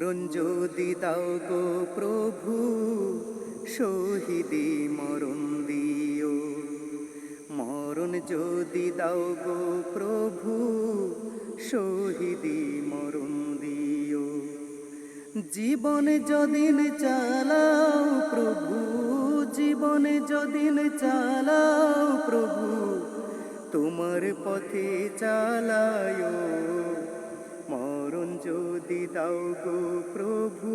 মরণ যদি দাও গো প্রভু, শহীদি মরণ দিও। মরণ যদি দাও গো প্রভু, শহীদি মরণ দিও। জীবনে যদিন চালাও প্রভু, জীবনে যদিন চালাও প্রভু, তোমার পথে চালায়। মরণ যদি দাও গো প্রভু,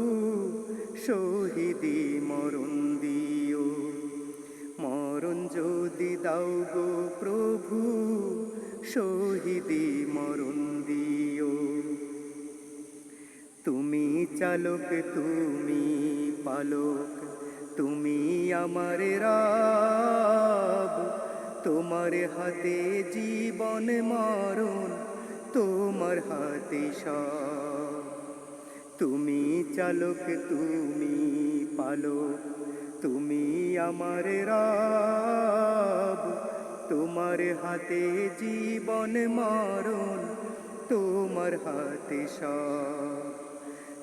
শহীদি মরণ দিও। মরণ যদি দাও গো প্রভু, শহীদি মরণ দিও। তুমি চালক, তুমি পালক, তুমি আমার রব। তোমার হাতে জীবন মরণ, তোমার হাতে সব। তুমি চালক, তুমি পালক, তুমি আমার রব। তোমার হাতে জীবন মরণ, তোমার হাতে সব।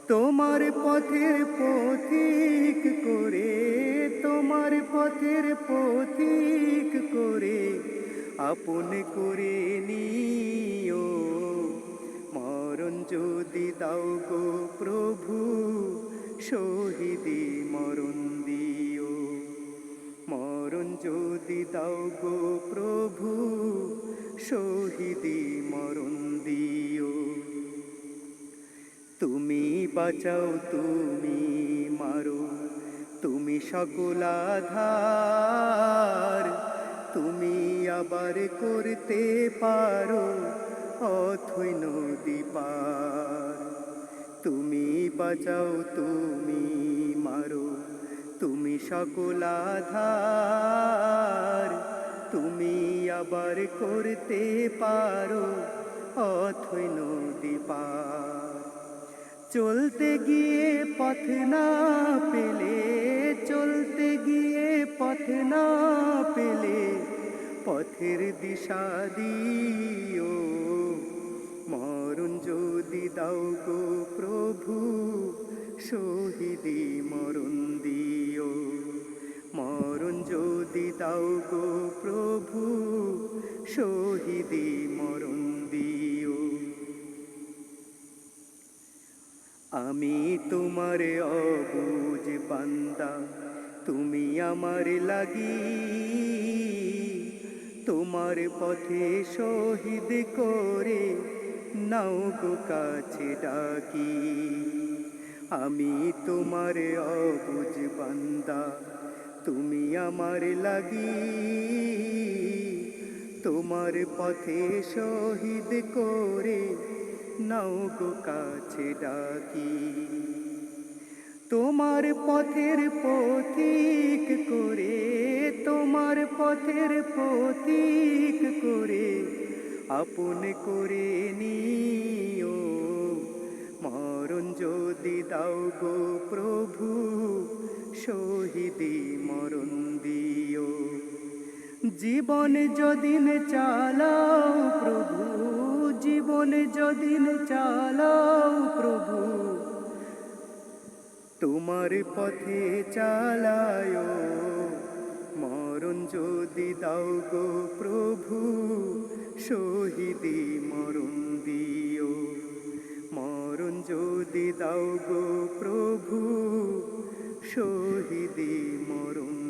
তোমার পথের পথিক করে, তোমার পথের পথিক করে, আপন করে নিও। মরণ যদি দাও গো প্রভু, শহীদি মরণ দিও। মরণ যদি দাও গো প্রভু, শহীদি মরণ দিও। তুমি বাঁচাও, তুমি মারো, তুমি সকল আধার। তুমি আবার করতে পারো অথৈ নদী পার। তুমি বাঁচাও, তুমি মারো, তুমি সকল আধার। তুমি আবার করতে পারো অথৈ নদী পার। চলতে গিয়ে পথ না পেলে, চলতে গিয়ে পথ না পেলে, পথের দিশা দিও। মরণ যদি দাও গো প্রভু, শহীদি মরণ দিও। মরণ যদি দাও গো প্রভু, শহীদি মরণ দিও। আমি তোমার অবুঝ বান্দা, তুমি আমার লাগি। তোমার পথে শহীদ করে নাও গো কাছে ডাকি। আমি তোমার অবুঝ বান্দা, তুমি আমার লাগি। তোমার পথে শহীদ করে নাও গো কাছে ডাকি। তোমার পথের পথিক করে, তোমার পথের পথিক করে, আপন করে নিও। মরণ যদি দাও গো প্রভু, শহীদি মরণ দিও। জীবনে যদিন চালাও প্রভু, জীবনে যদিন চালাও প্রভু, তোমার পথে চালায়। মরণ যদি দাও গো প্রভু, শহীদি মরণ দিও। মরণ যদি দাও গো প্রভু, শহীদি মরণ